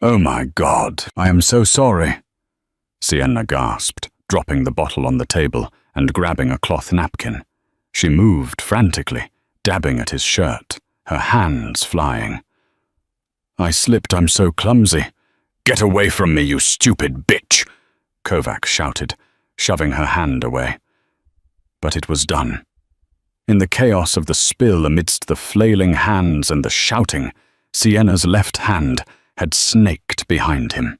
"Oh my God, I am so sorry," Sienna gasped, dropping the bottle on the table and grabbing a cloth napkin. She moved frantically, dabbing at his shirt, her hands flying. "I slipped, I'm so clumsy." "Get away from me, you stupid bitch!" Kovac shouted, shoving her hand away. But it was done. In the chaos of the spill amidst the flailing hands and the shouting, Sienna's left hand had snaked behind him.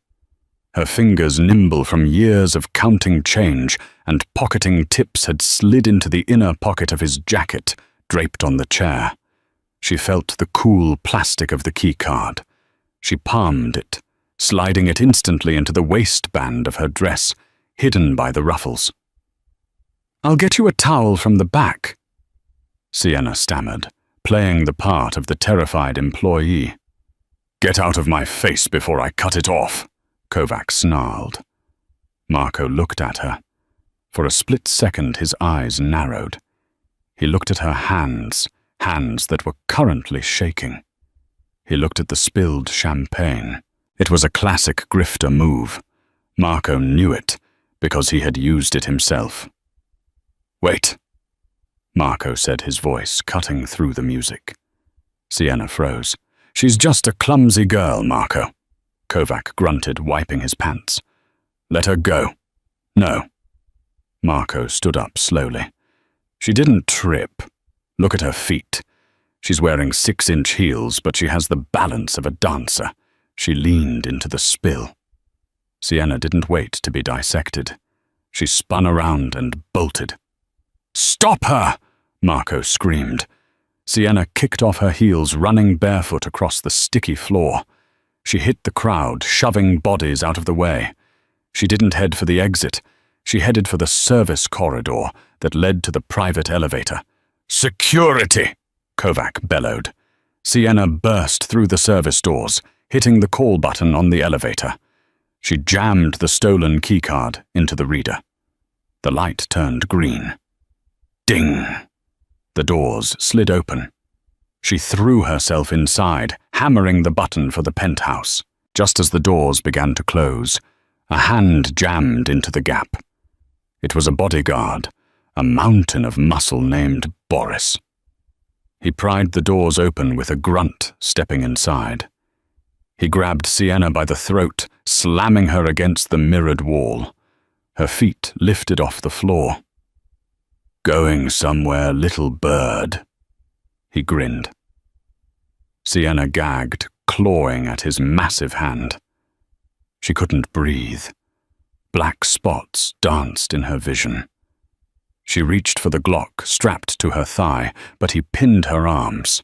Her fingers, nimble from years of counting change and pocketing tips, had slid into the inner pocket of his jacket, draped on the chair. She felt the cool plastic of the keycard. She palmed it, sliding it instantly into the waistband of her dress, hidden by the ruffles. "I'll get you a towel from the back," Sienna stammered, playing the part of the terrified employee. "Get out of my face before I cut it off," Kovac snarled. Marco looked at her. For a split second his eyes narrowed. He looked at her hands, hands that were currently shaking. He looked at the spilled champagne. It was a classic grifter move. Marco knew it, because he had used it himself. "Wait," Marco said, his voice cutting through the music. Sienna froze. "She's just a clumsy girl, Marco," Kovac grunted, wiping his pants. "Let her go." "No." Marco stood up slowly. "She didn't trip. Look at her feet. She's wearing 6-inch heels, but she has the balance of a dancer." She leaned into the spill. Sienna didn't wait to be dissected. She spun around and bolted. "Stop her!" Marco screamed. Sienna kicked off her heels, running barefoot across the sticky floor. She hit the crowd, shoving bodies out of the way. She didn't head for the exit. She headed for the service corridor that led to the private elevator. "Security!" Kovac bellowed. Sienna burst through the service doors, hitting the call button on the elevator. She jammed the stolen keycard into the reader. The light turned green. Ding! The doors slid open. She threw herself inside, hammering the button for the penthouse. Just as the doors began to close, a hand jammed into the gap. It was a bodyguard, a mountain of muscle named Boris. He pried the doors open with a grunt, stepping inside. He grabbed Sienna by the throat, slamming her against the mirrored wall. Her feet lifted off the floor. "Going somewhere, little bird," he grinned. Sienna gagged, clawing at his massive hand. She couldn't breathe. Black spots danced in her vision. She reached for the Glock strapped to her thigh, but he pinned her arms.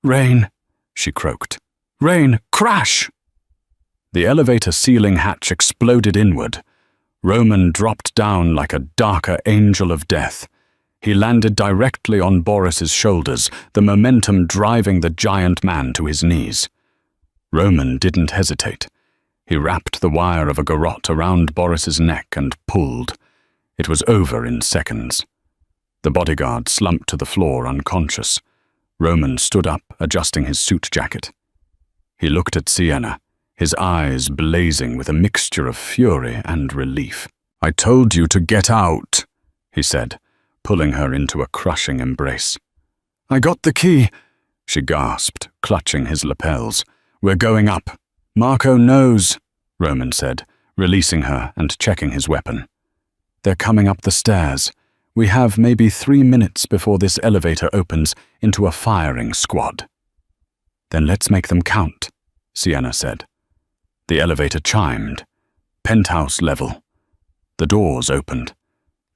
"Rain," she croaked. "Rain, crash!" The elevator ceiling hatch exploded inward. Roman dropped down like a darker angel of death. He landed directly on Boris's shoulders, the momentum driving the giant man to his knees. Roman didn't hesitate. He wrapped the wire of a garrote around Boris's neck and pulled. It was over in seconds. The bodyguard slumped to the floor unconscious. Roman stood up, adjusting his suit jacket. He looked at Sienna, his eyes blazing with a mixture of fury and relief. "I told you to get out," he said, pulling her into a crushing embrace. "I got the key," she gasped, clutching his lapels. "We're going up." "Marco knows," Roman said, releasing her and checking his weapon. "They're coming up the stairs. We have maybe 3 minutes before this elevator opens into a firing squad." "Then let's make them count," Sienna said. The elevator chimed. Penthouse level. The doors opened.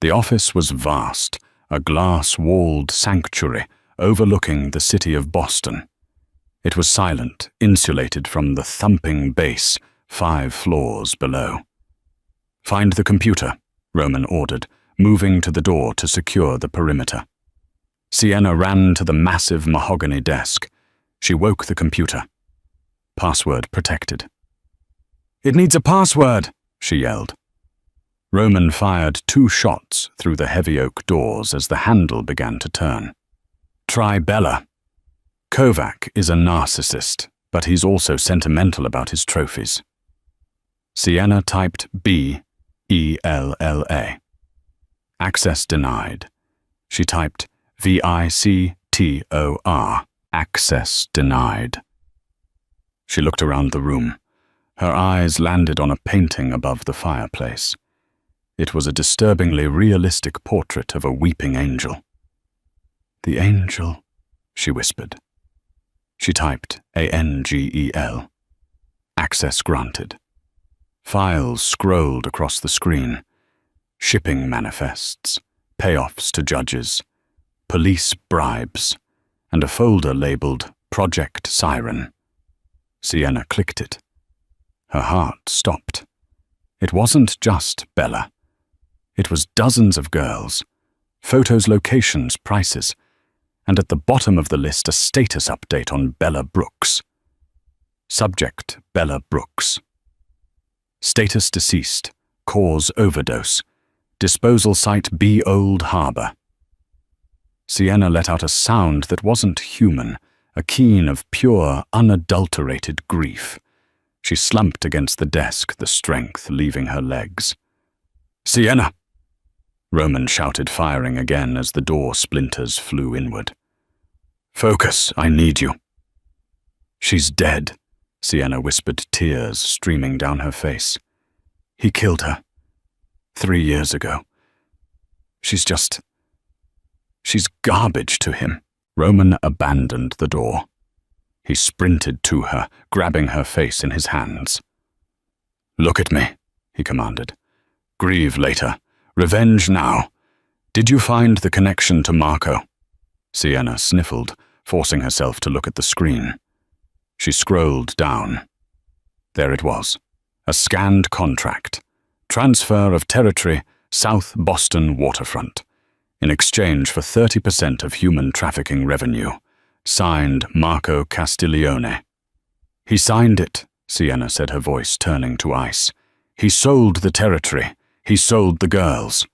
The office was vast, a glass-walled sanctuary overlooking the city of Boston. It was silent, insulated from the thumping bass 5 floors below. "Find the computer," Roman ordered, moving to the door to secure the perimeter. Sienna ran to the massive mahogany desk. She woke the computer. Password protected. "It needs a password," she yelled. Roman fired 2 shots through the heavy oak doors as the handle began to turn. "Try Bella. Kovac is a narcissist, but he's also sentimental about his trophies." Sienna typed B-E-L-L-A. Access denied. She typed V-I-C-T-O-R. Access denied. She looked around the room. Her eyes landed on a painting above the fireplace. It was a disturbingly realistic portrait of a weeping angel. "The angel," she whispered. She typed A-N-G-E-L. Access granted. Files scrolled across the screen. Shipping manifests, payoffs to judges, police bribes, and a folder labeled Project Siren. Sienna clicked it. Her heart stopped. It wasn't just Bella. It was dozens of girls, photos, locations, prices, and at the bottom of the list a status update on Bella Brooks. Subject: Bella Brooks. Status: deceased. Cause: overdose. Disposal site: B Old Harbor. Sienna let out a sound that wasn't human, a keen of pure, unadulterated grief. She slumped against the desk, the strength leaving her legs. "Sienna!" Roman shouted, firing again as the door splinters flew inward. "Focus, I need you." "She's dead," Sienna whispered, tears streaming down her face. "He killed her 3 years ago. She's garbage to him." Roman abandoned the door. He sprinted to her, grabbing her face in his hands. "Look at me," he commanded. "Grieve later. Revenge now. Did you find the connection to Marco?" Sienna sniffled, forcing herself to look at the screen. She scrolled down. There it was. A scanned contract. Transfer of territory, South Boston waterfront. In exchange for 30% of human trafficking revenue. Signed Marco Castiglione. "He signed it," Sienna said, her voice turning to ice. "He sold the territory. He sold the girls."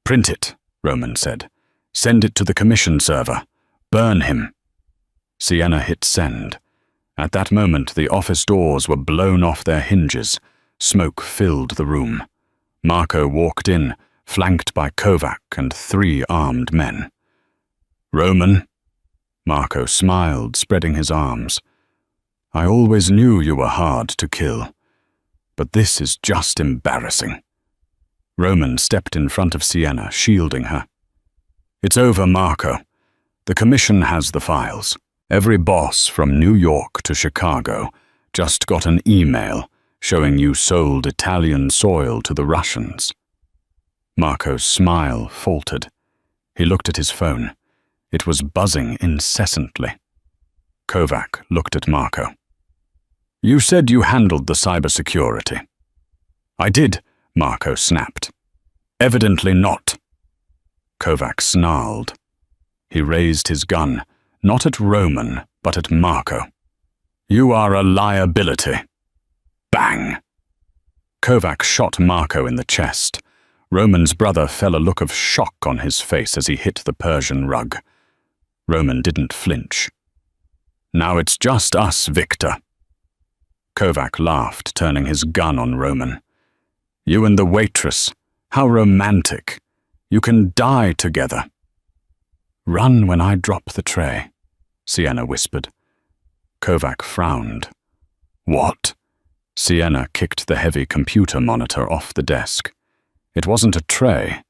"Print it," Roman said. "Send it to the commission server. Burn him." Sienna hit send. At that moment, the office doors were blown off their hinges. Smoke filled the room. Marco walked in, flanked by Kovac and 3 armed men. "Roman?" Marco smiled, spreading his arms. "I always knew you were hard to kill, but this is just embarrassing." Roman stepped in front of Sienna, shielding her. "It's over, Marco. The commission has the files. Every boss from New York to Chicago just got an email showing you sold Italian soil to the Russians." Marco's smile faltered. He looked at his phone. It was buzzing incessantly. Kovac looked at Marco. "You said you handled the cybersecurity." "I did," Marco snapped. "Evidently not." Kovac snarled. He raised his gun, not at Roman, but at Marco. You are a liability. Bang! Kovac shot Marco in the chest. Roman's brother felt a look of shock on his face as he hit the Persian rug. Roman didn't flinch. Now it's just us, Victor. Kovac laughed, turning his gun on Roman. You and the waitress, how romantic. You can die together. Run when I drop the tray, Sienna whispered. Kovac frowned. What? Sienna kicked the heavy computer monitor off the desk. It wasn't a tray,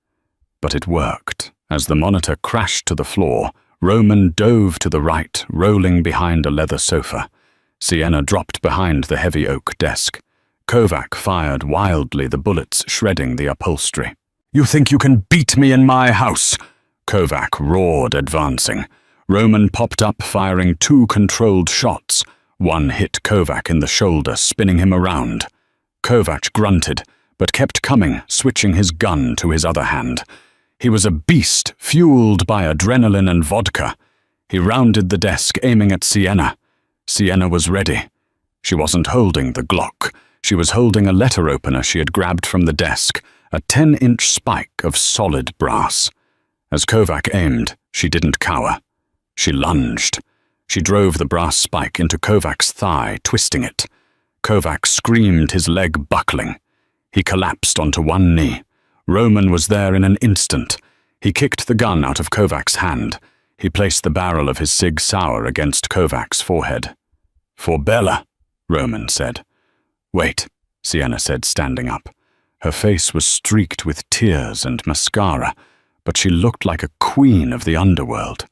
but it worked. As the monitor crashed to the floor, Roman dove to the right, rolling behind a leather sofa. Sienna dropped behind the heavy oak desk. Kovac fired wildly, the bullets shredding the upholstery. You think you can beat me in my house? Kovac roared, advancing. Roman popped up, firing 2 controlled shots. One hit Kovac in the shoulder, spinning him around. Kovac grunted, but kept coming, switching his gun to his other hand. He was a beast, fueled by adrenaline and vodka. He rounded the desk, aiming at Sienna. Sienna was ready. She wasn't holding the Glock. She was holding a letter opener she had grabbed from the desk, a 10-inch spike of solid brass. As Kovac aimed, she didn't cower. She lunged. She drove the brass spike into Kovac's thigh, twisting it. Kovac screamed, his leg buckling. He collapsed onto one knee. Roman was there in an instant. He kicked the gun out of Kovac's hand. He placed the barrel of his Sig Sauer against Kovac's forehead. For Bella, Roman said. Wait, Sienna said, standing up. Her face was streaked with tears and mascara, but she looked like a queen of the underworld.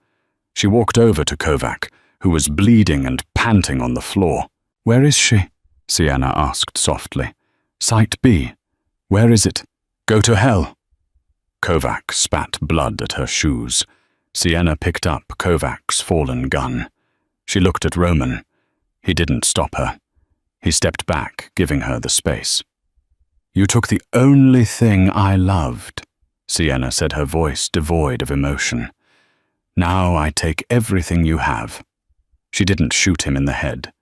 She walked over to Kovac, who was bleeding and panting on the floor. Where is she? Sienna asked softly. Site B. Where is it? Go to hell. Kovac spat blood at her shoes. Sienna picked up Kovac's fallen gun. She looked at Roman. He didn't stop her. He stepped back, giving her the space. You took the only thing I loved, Sienna said, her voice devoid of emotion. Now I take everything you have. She didn't shoot him in the head.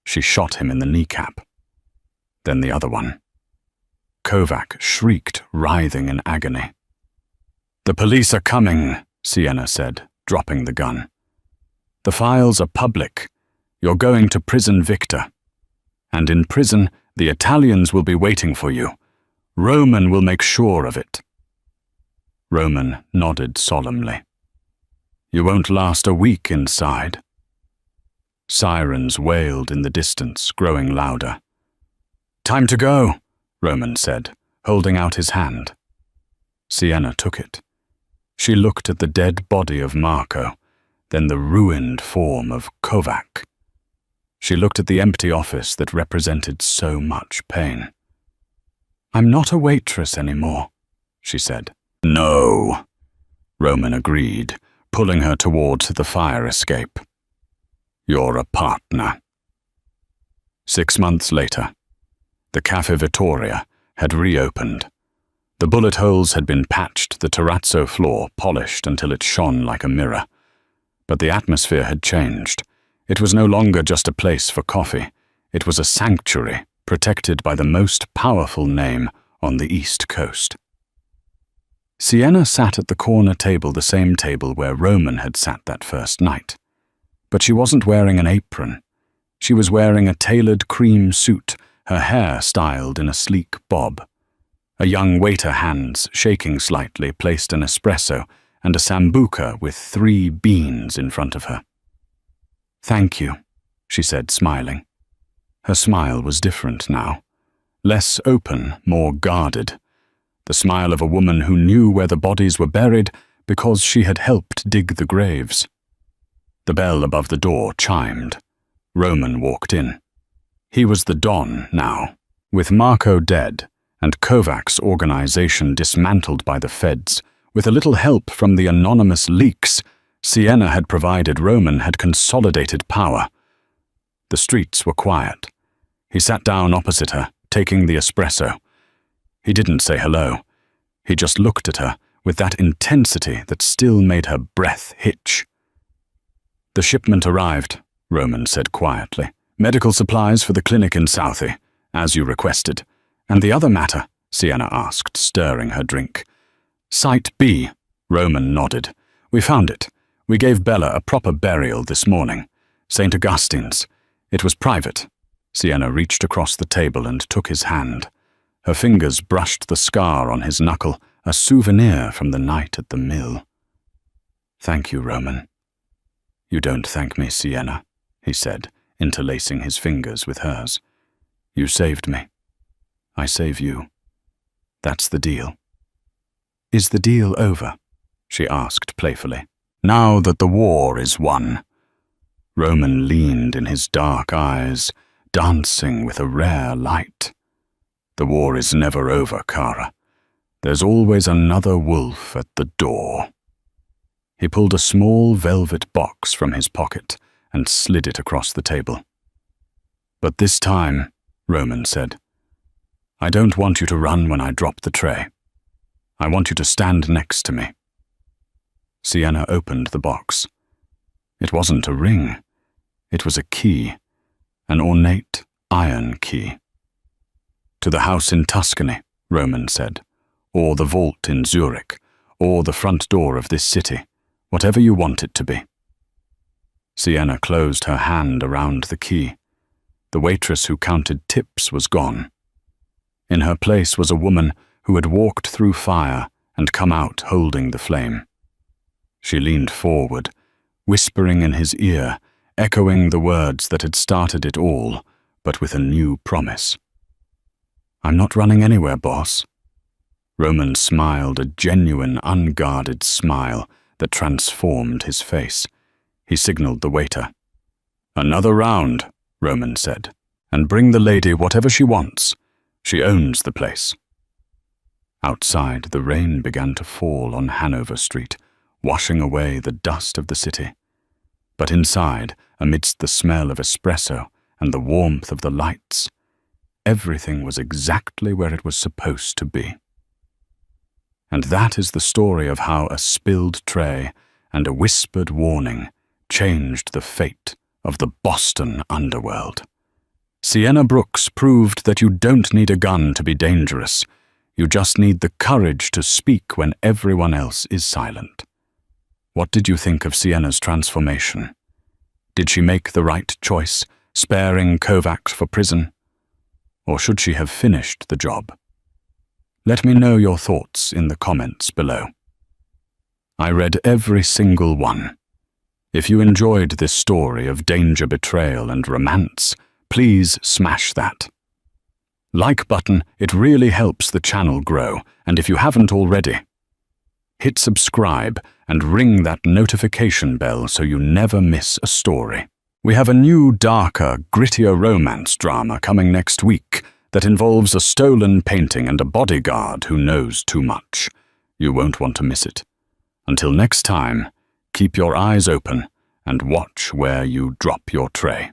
She shot him in the kneecap. Then the other one. Kovac shrieked, writhing in agony. The police are coming, Sienna said, dropping the gun. The files are public. You're going to prison, Victor. And in prison, the Italians will be waiting for you. Roman will make sure of it. Roman nodded solemnly. You won't last a week inside. Sirens wailed in the distance, growing louder. Time to go, Roman said, holding out his hand. Sienna took it. She looked at the dead body of Marco, then the ruined form of Kovac. She looked at the empty office that represented so much pain. I'm not a waitress anymore, she said. No, Roman agreed, pulling her towards the fire escape. You're a partner. 6 months later, the Cafe Vittoria had reopened. The bullet holes had been patched, the terrazzo floor polished until it shone like a mirror. But the atmosphere had changed. It was no longer just a place for coffee. It was a sanctuary protected by the most powerful name on the East Coast. Sienna sat at the corner table, the same table where Roman had sat that first night. But she wasn't wearing an apron. She was wearing a tailored cream suit, her hair styled in a sleek bob. A young waiter, hands shaking slightly, placed an espresso and a sambuca with 3 beans in front of her. Thank you, she said, smiling. Her smile was different now. Less open, more guarded. The smile of a woman who knew where the bodies were buried because she had helped dig the graves. The bell above the door chimed. Roman walked in. He was the Don now. With Marco dead and Kovac's organization dismantled by the feds, with a little help from the anonymous leaks Sienna had provided, Roman had consolidated power. The streets were quiet. He sat down opposite her, taking the espresso. He didn't say hello. He just looked at her with that intensity that still made her breath hitch. The shipment arrived, Roman said quietly. Medical supplies for the clinic in Southie, as you requested. And the other matter? Sienna asked, stirring her drink. Site B, Roman nodded. We found it. We gave Bella a proper burial this morning. St. Augustine's. It was private. Sienna reached across the table and took his hand. Her fingers brushed the scar on his knuckle, a souvenir from the night at the mill. Thank you, Roman. You don't thank me, Sienna, he said, interlacing his fingers with hers. You saved me. I save you. That's the deal. Is the deal over? She asked playfully. Now that the war is won. Roman leaned in his dark eyes, dancing with a rare light. The war is never over, Kara. There's always another wolf at the door. He pulled a small velvet box from his pocket and slid it across the table. But this time, Roman said, I don't want you to run when I drop the tray. I want you to stand next to me. Sienna opened the box. It wasn't a ring. It was a key, an ornate iron key. To the house in Tuscany, Roman said, or the vault in Zurich, or the front door of this city, whatever you want it to be. Sienna closed her hand around the key. The waitress who counted tips was gone. In her place was a woman who had walked through fire and come out holding the flame. She leaned forward, whispering in his ear, echoing the words that had started it all, but with a new promise. I'm not running anywhere, boss. Roman smiled a genuine, unguarded smile that transformed his face. He signaled the waiter. Another round, Roman said, and bring the lady whatever she wants. She owns the place. Outside, the rain began to fall on Hanover Street, washing away the dust of the city. But inside, amidst the smell of espresso and the warmth of the lights, everything was exactly where it was supposed to be. And that is the story of how a spilled tray and a whispered warning changed the fate of the Boston underworld. Sienna Brooks proved that you don't need a gun to be dangerous. You just need the courage to speak when everyone else is silent. What did you think of Sienna's transformation? Did she make the right choice, sparing Kovacs for prison? Or should she have finished the job? Let me know your thoughts in the comments below. I read every single one. If you enjoyed this story of danger, betrayal, and romance, please smash that like button. It really helps the channel grow, and if you haven't already, hit subscribe and ring that notification bell so you never miss a story. We have a new, darker, grittier romance drama coming next week that involves a stolen painting and a bodyguard who knows too much. You won't want to miss it. Until next time, keep your eyes open and watch where you drop your tray.